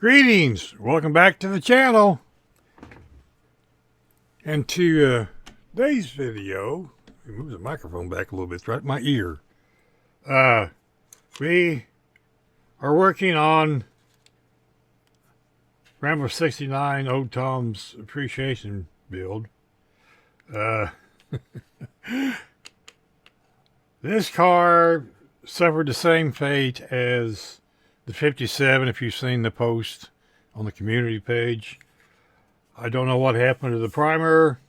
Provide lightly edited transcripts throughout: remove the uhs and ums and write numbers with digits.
Greetings! Welcome back to the channel. And to today's video, let me move the microphone back a little bit, it's right in my ear. We are working on Ramblers69 Old Tom's appreciation build. This car suffered the same fate as the 57, if you've seen the post on the community page. I don't know what happened to the primer,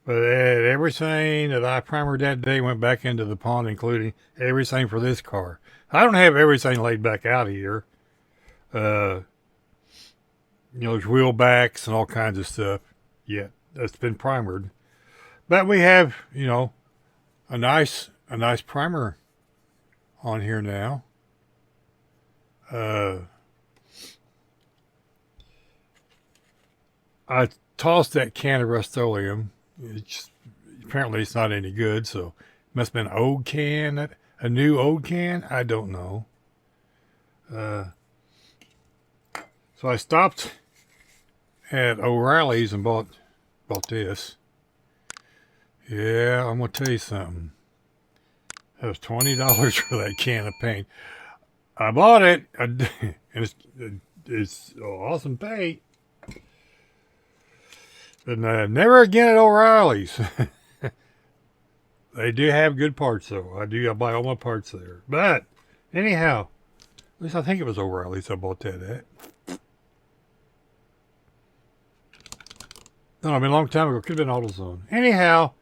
but everything that I primered that day went back into the pond, including everything for this car. I don't have everything laid back out here. There's wheel backs and all kinds of stuff yet that's been primered. But we have, a nice primer on here now. I tossed that can of Rust-Oleum. Apparently it's not any good, so it must have been an old can, a new old can. I don't know. So I stopped at O'Reilly's and bought this. Yeah, I'm gonna tell you something. That was $20 for that can of paint. I bought it, and it's awesome paint. But never again at O'Reilly's. They do have good parts, though. I buy all my parts there. But, anyhow, at least I think it was O'Reilly's I bought that at. No, I mean, a long time ago. Could have been AutoZone. Anyhow,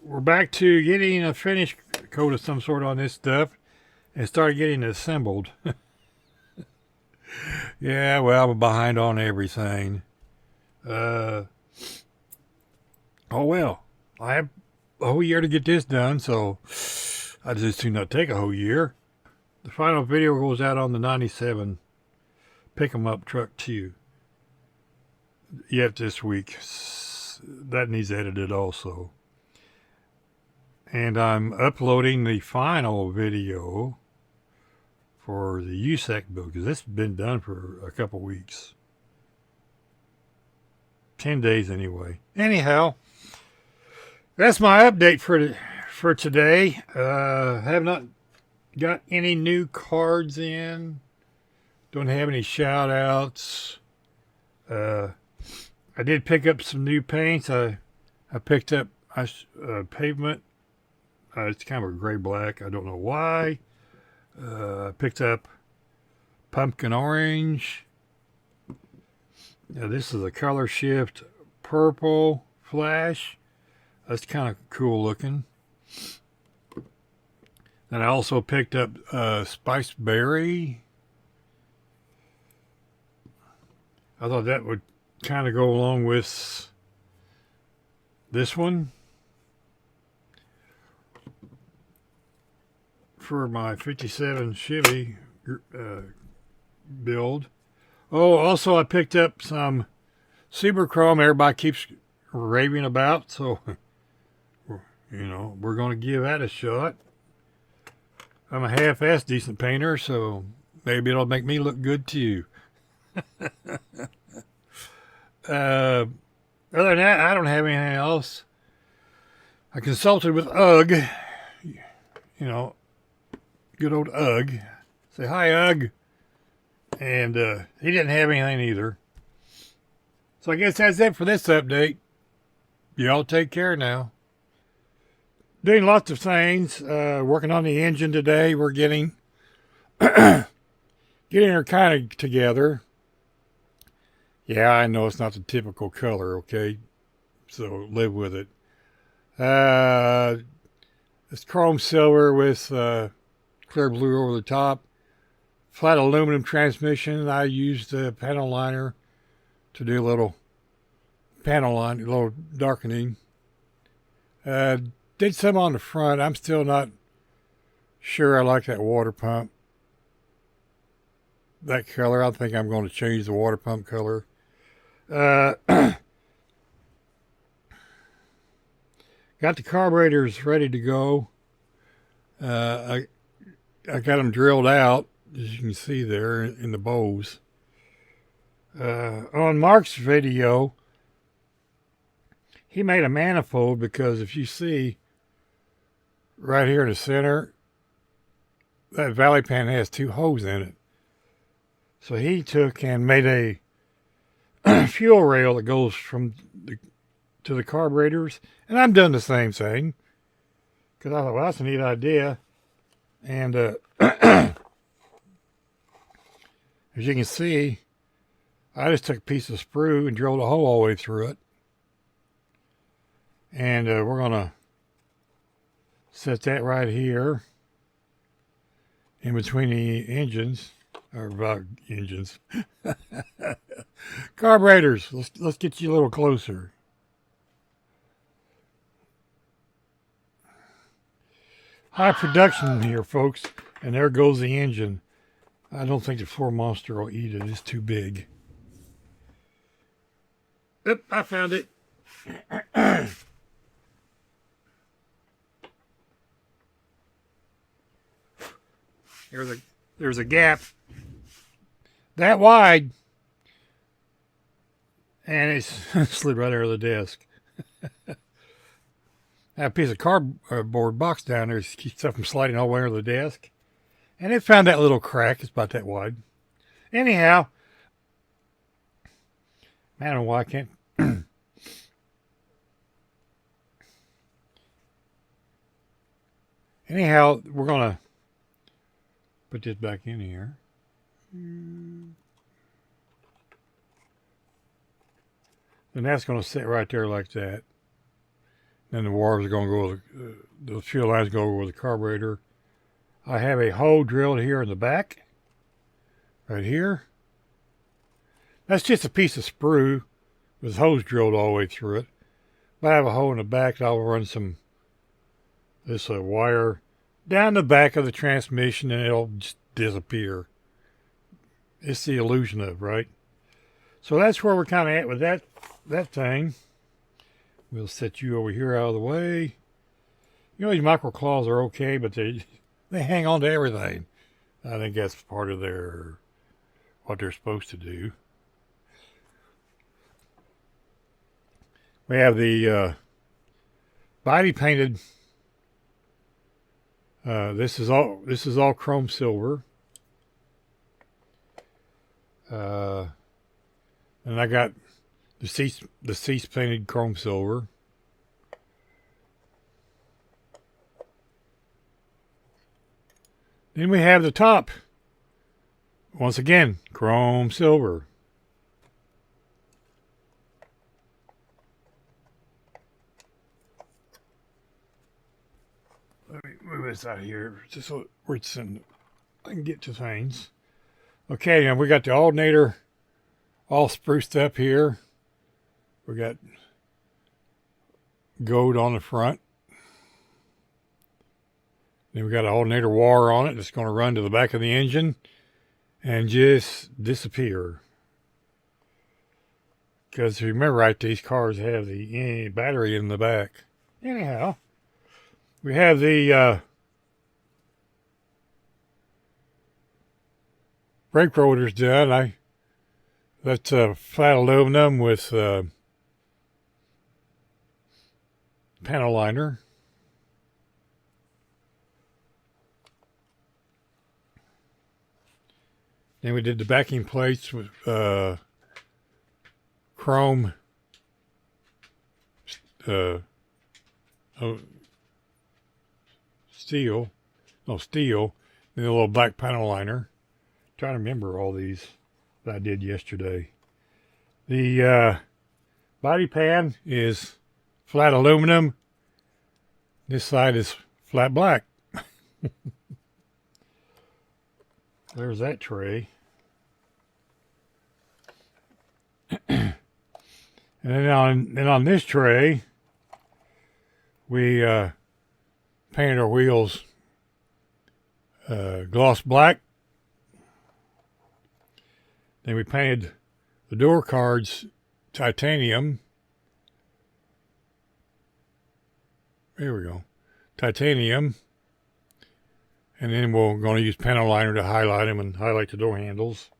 we're back to getting a finish coat of some sort on this stuff and started getting it assembled. Yeah, well, I'm behind on everything. Oh well, I have a whole year to get this done, so I just do not take a whole year. The final video goes out on the 97 pick 'em up truck 2 yet this week. That needs edited also. And I'm uploading the final video for the USAC build, because this has been done for a couple weeks. 10 days anyway. Anyhow, that's my update for today. Have not got any new cards in. Don't have any shout outs. I did pick up some new paints. I picked up pavement. It's kind of a gray black. I don't know why. Picked up pumpkin orange. Now this is a color shift purple flash. That's kind of cool looking. And I also picked up spiced berry. I thought that would kind of go along with this one for my 57 Chevy build. Oh, also I picked up some Super Chrome everybody keeps raving about, so we're going to give that a shot. I'm a half-assed decent painter, so maybe it'll make me look good too. Other than that, I don't have anything else. I consulted with UGG, good old UGG. Say hi, UGG. And he didn't have anything either. So I guess that's it for this update. Y'all take care now. Doing lots of things. Working on the engine today. We're getting her kind of together. Yeah, I know it's not the typical color, okay? So live with it. It's chrome silver with clear blue over the top. Flat aluminum transmission. I used the panel liner to do a little panel line, a little darkening. Did some on the front. I'm still not sure I like that water pump. That color. I think I'm going to change the water pump color. Got the carburetors ready to go. I got them drilled out, as you can see there in the bows. On Mark's video, he made a manifold because if you see right here in the center, that valley pan has 2 holes in it. So he took and made a fuel rail that goes from to the carburetors, and I'm doing the same thing because I thought, well, that's a neat idea. And as you can see, I just took a piece of sprue and drilled a hole all the way through it. And we're going to set that right here in between the engines, or engines, carburetors. Let's get you a little closer. High production here, folks, and there goes the engine. I don't think the Ford Monster will eat it. It's too big. Oop, I found it. There's a gap that wide, and it's slid right out of the desk. That piece of cardboard box down there keeps stuff from sliding all the way under the desk, and it found that little crack. It's about that wide. Anyhow, I don't know why I can't. Anyhow, we're gonna put this back in here. And that's going to sit right there like that. Then the wires are going to go with the fuel lines go with the carburetor. I have a hole drilled here in the back. Right here. That's just a piece of sprue with holes drilled all the way through it. But I have a hole in the back that I'll run this wire down the back of the transmission and it'll just disappear. It's the illusion of, right? So that's where we're kind of at with that thing. We'll set you over here out of the way. You know, these micro claws are okay, but they hang on to everything. I think that's part of what they're supposed to do. We have the body painted. This is all chrome silver. And I got the seats painted chrome silver. Then we have the top. Once again, chrome silver. Let me move this out of here just so I can get to things. Okay, now we got the alternator all spruced up here. We got gold on the front. Then we got an alternator wire on it that's going to run to the back of the engine and just disappear. Because if you remember right, these cars have the battery in the back. Anyhow, we have the brake rotors done. That's flat aluminum with panel liner. Then we did the backing plates with chrome steel. Then a little black panel liner. Trying to remember all these that I did yesterday. The body pan is flat aluminum. This side is flat black. There's that tray. And then on this tray, we painted our wheels gloss black. Then we painted the door cards titanium. There we go. Titanium. And then we're going to use panel liner to highlight them and highlight the door handles.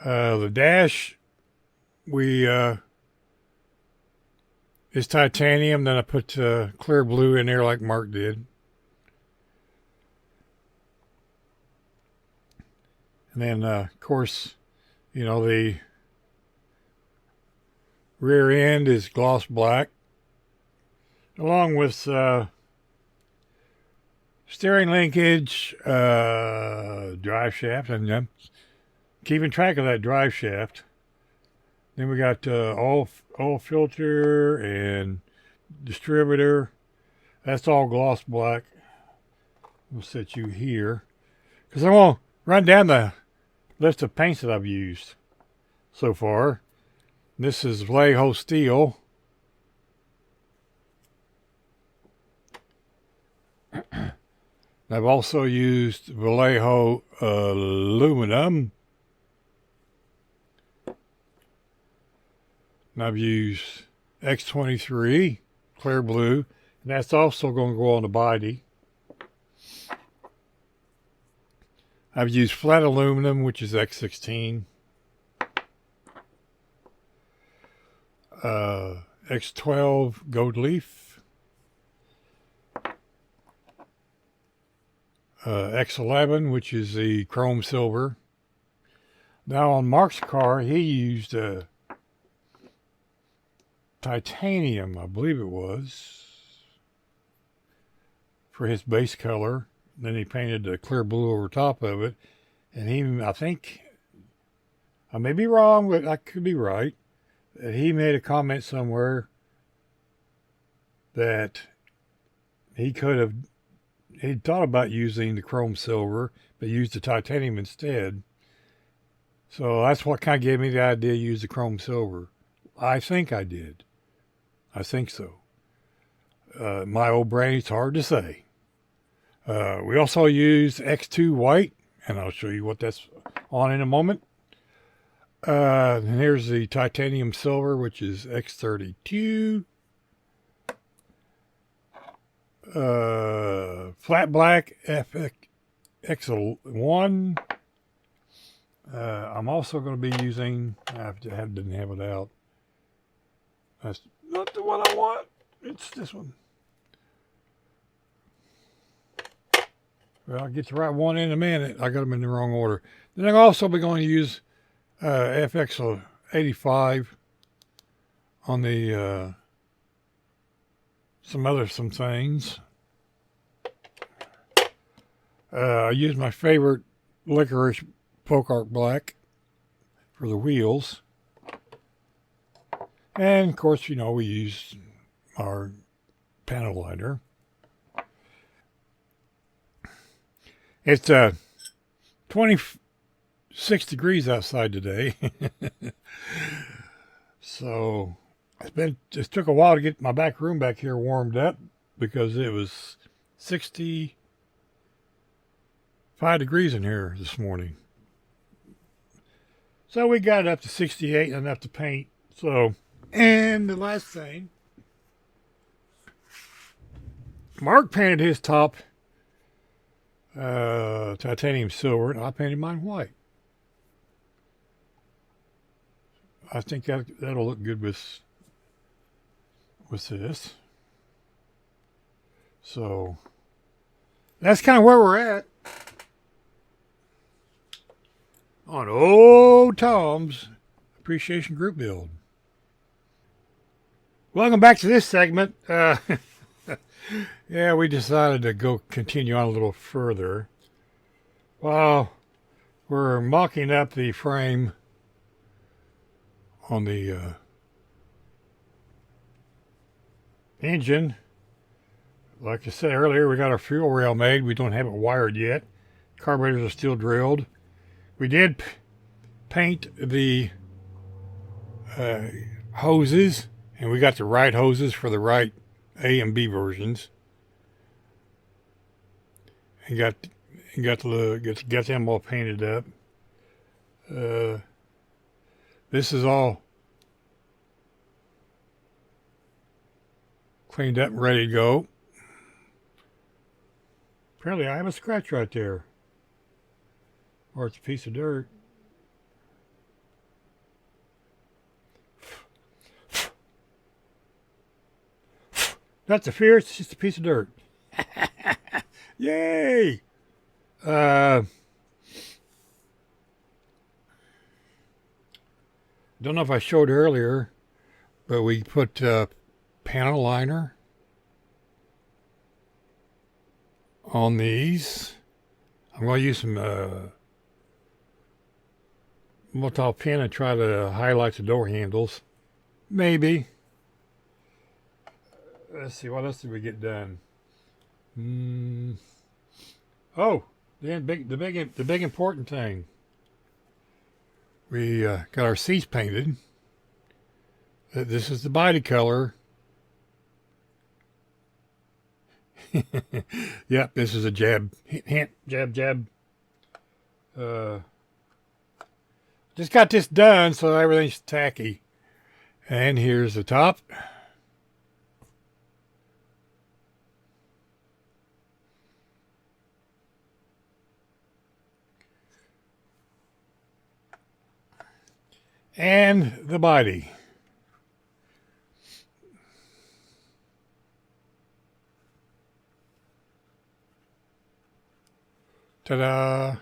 The dash, is titanium. Then I put clear blue in there like Mark did. And then, of course, you know, the rear end is gloss black, along with steering linkage, drive shaft, and keeping track of that drive shaft. Then we got oil filter and distributor. That's all gloss black. We'll set you here because I want to run down the list of paints that I've used so far. This is Vallejo steel. I've also used Vallejo aluminum. And I've used X23 clear blue, and that's also going to go on the body. I've used flat aluminum, which is X16. X12 gold leaf. X11, which is the chrome silver. Now on Mark's car, he used titanium, I believe it was, for his base color. Then he painted a clear blue over top of it. And I think, I may be wrong, but I could be right, that he made a comment somewhere that he thought about using the chrome silver, but used the titanium instead. So that's what kind of gave me the idea to use the chrome silver. I think I did. I think so. My old brain, it's hard to say. We also use X2 white, and I'll show you what that's on in a moment. And here's the titanium silver, which is X32. Flat black FX1. I'm also going to be using, didn't have it out. That's not the one I want. It's this one. Well, I'll get the right one in a minute. I got them in the wrong order. Then I'll also be going to use FX85 on the some things. I use my favorite licorice folk art black for the wheels. And of course, you know, we use our panel liner. It's 26 degrees outside today. So it took a while to get my back room back here warmed up because it was 65 degrees in here this morning. So we got it up to 68 and enough to paint. So, and the last thing, Mark painted his top titanium silver, and I painted mine white. I think that'll look good with this. So that's kind of where we're at on old Tom's Appreciation Group build. Welcome back to this segment. Yeah, we decided to continue on a little further. While we're mocking up the frame on the engine. Like I said earlier, we got our fuel rail made. We don't have it wired yet. Carburetors are still drilled. We did paint the hoses, and we got the right hoses for the right A and B versions. And got them all painted up. This is all cleaned up and ready to go. Apparently I have a scratch right there. Or it's a piece of dirt. Not the fear, it's just a piece of dirt. Yay! Don't know if I showed earlier, but we put panel liner on these. I'm going to use some multi pen and try to highlight the door handles. Maybe. Let's see, what else did we get done? Oh, the big important thing. We got our seats painted. This is the body color. Yep, this is a jab. Hint, jab, jab. Just got this done, so everything's tacky. And here's the top. And the body. Ta-da!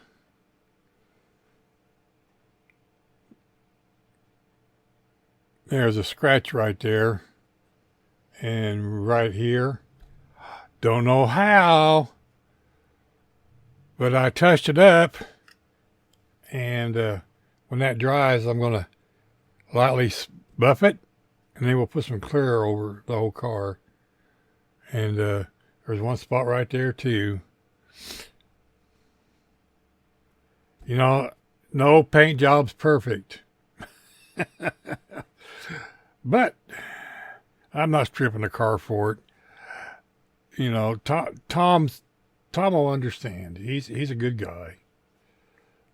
There's a scratch right there. And right here. Don't know how, but I touched it up. And when that dries, I'm going to lightly buff it, and then we'll put some clear over the whole car. And there's one spot right there too. You know, no paint job's perfect. But I'm not stripping the car for it. You know, Tom will understand. He's a good guy.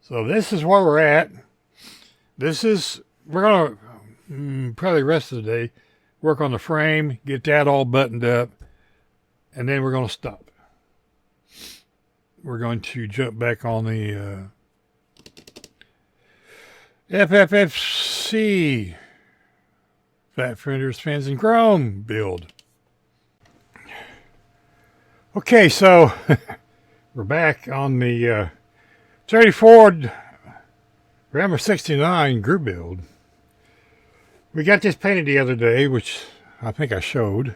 So this is where we're at. We're going to, probably the rest of the day, work on the frame, get that all buttoned up, and then we're going to stop. We're going to jump back on the FFFC Fat Fenders, Fans, and Chrome build. Okay, so we're back on the 30 Ford Ramblers69 group build. We got this painted the other day, which I think I showed.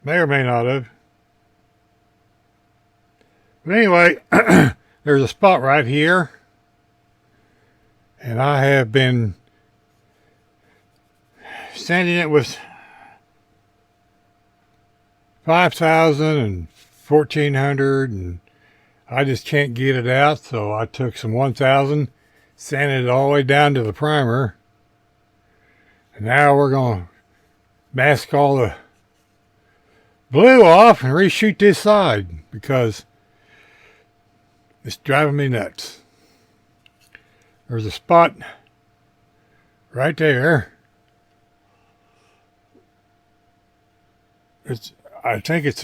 May or may not have. But anyway, there's a spot right here. And I have been sanding it with 5,000 and 1,400, and I just can't get it out, so I took some 1,000, sanded it all the way down to the primer, and now we're going to mask all the blue off and reshoot this side because it's driving me nuts. There's a spot right there. I think it's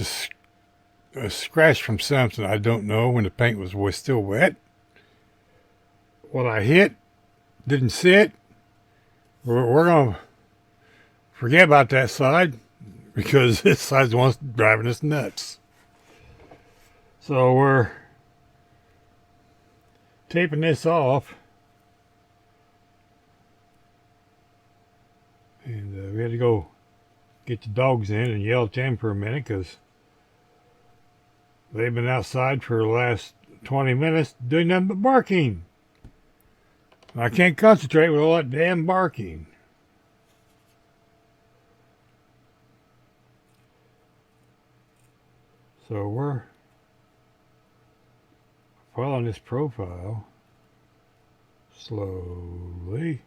a scratch from something. I don't know, when the paint was still wet. What I hit didn't sit. We're going to forget about that side because this side's the one driving us nuts. So we're taping this off. And we had to go get the dogs in and yell at them for a minute because they've been outside for the last 20 minutes doing nothing but barking. I can't concentrate with all that damn barking. So we're following this profile slowly.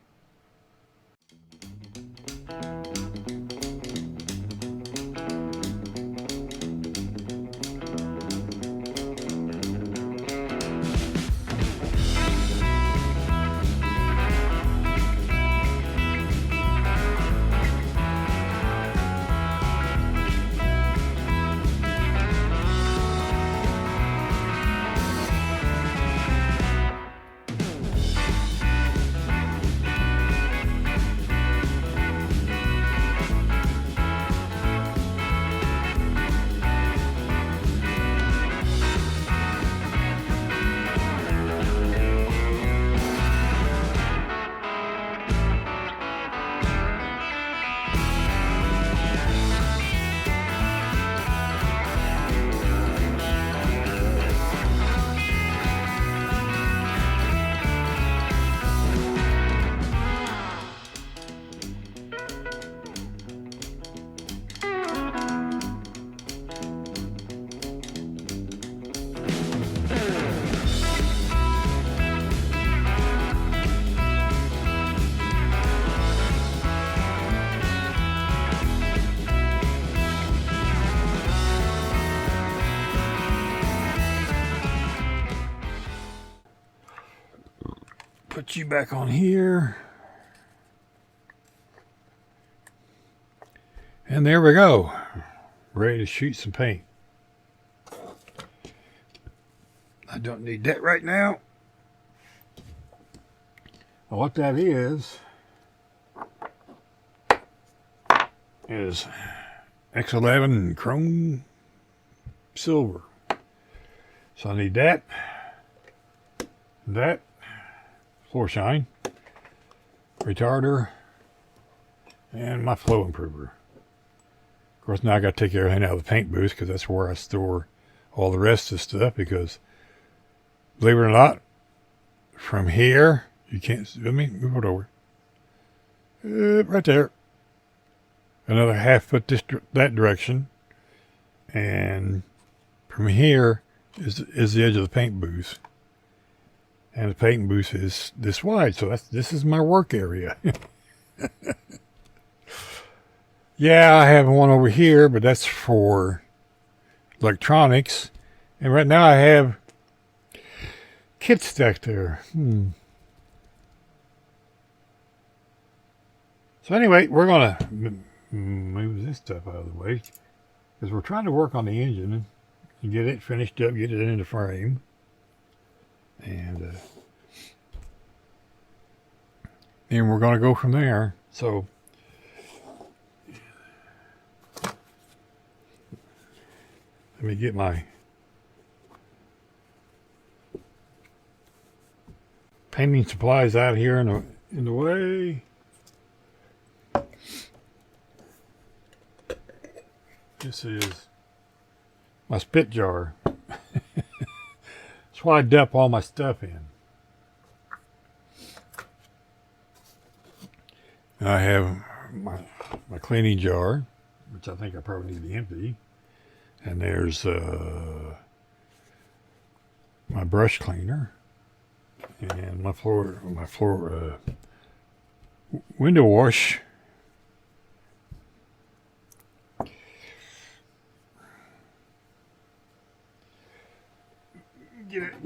put you back on here. And there we go. Ready to shoot some paint. I don't need that right now. Well, what that is X11 chrome silver. So I need that, floor shine, retarder, and my flow improver. Of course, now I got to take everything out of the paint booth because that's where I store all the rest of the stuff. Because, believe it or not, from here you can't. Let me move it over. Right there. Another half foot that direction, and from here is the edge of the paint booth, and the paint booth is this wide. So this is my work area. Yeah, I have one over here, but that's for electronics. And right now I have kits stacked there. So anyway, we're going to move this stuff out of the way because we're trying to work on the engine and get it finished up, get it in the frame. And then we're going to go from there. So let me get my painting supplies out here in the way. This is my spit jar. That's why I dump all my stuff in. And I have my cleaning jar, which I think I probably need to empty. And there's my brush cleaner and my floor window wash.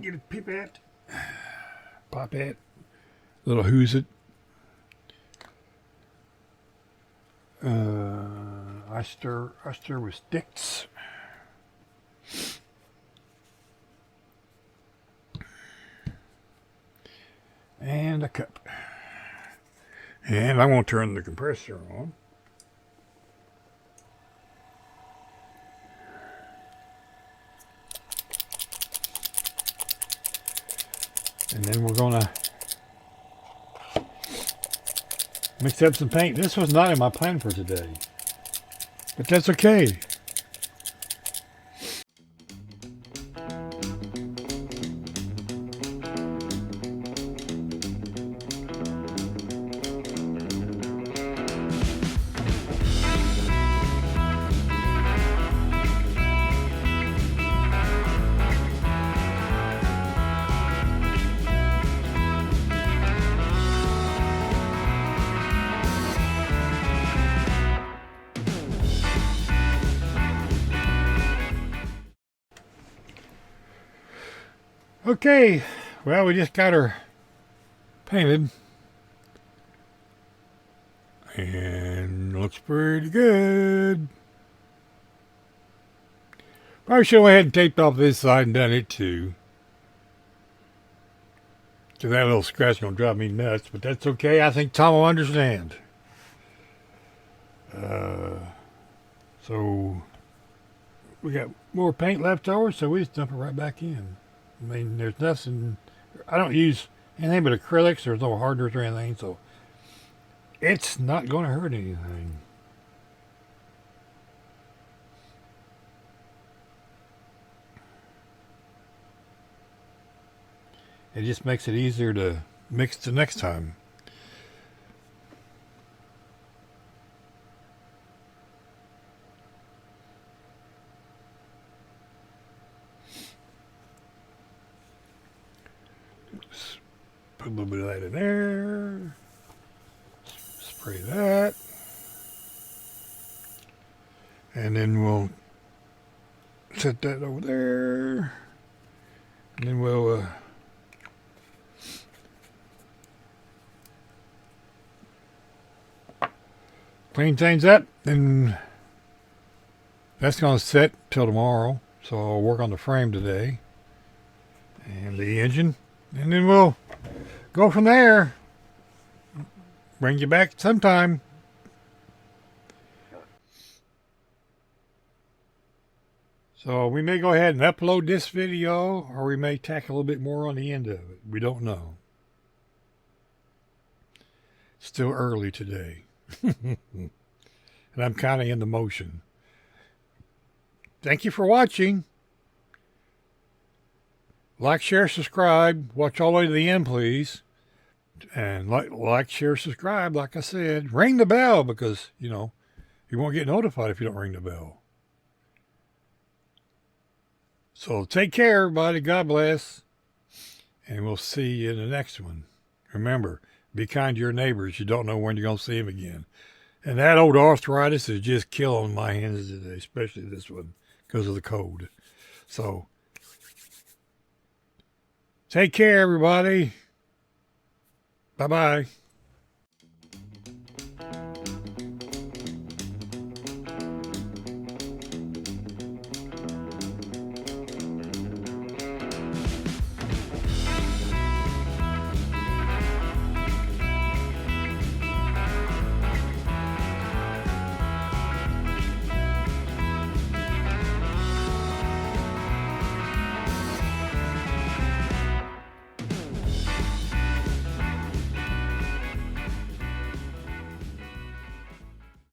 Get a pipette, popette, little Hoisted. I stir with sticks. And a cup. And I'm going to turn the compressor on. And then we're going to mix up some paint. This was not in my plan for today, but that's okay. Okay, well, we just got her painted and looks pretty good. Probably should have went ahead and taped off this side and done it too, because that little scratch gonna drive me nuts, but that's okay. I think Tom will understand. So we got more paint left over, so we just dump it right back in. I mean, there's nothing, I don't use anything but acrylics. There's no hardeners or anything, so it's not going to hurt anything. It just makes it easier to mix the next time. Put a little bit of that in there. Spray that. And then we'll set that over there. And then we'll clean things up, and that's going to sit till tomorrow. So I'll work on the frame today and the engine, and then we'll go from there. Bring you back sometime. So we may go ahead and upload this video, or we may tack a little bit more on the end of it. We don't know. It's still early today. And I'm kind of in the motion. Thank you for watching. Like, share, subscribe. Watch all the way to the end, please. And like, share, subscribe, like I said. Ring the bell, because, you know, you won't get notified if you don't ring the bell. So take care, everybody. God bless. And we'll see you in the next one. Remember, be kind to your neighbors. You don't know when you're going to see them again. And that old arthritis is just killing my hands today, especially this one, because of the cold. So, take care, everybody. Bye-bye.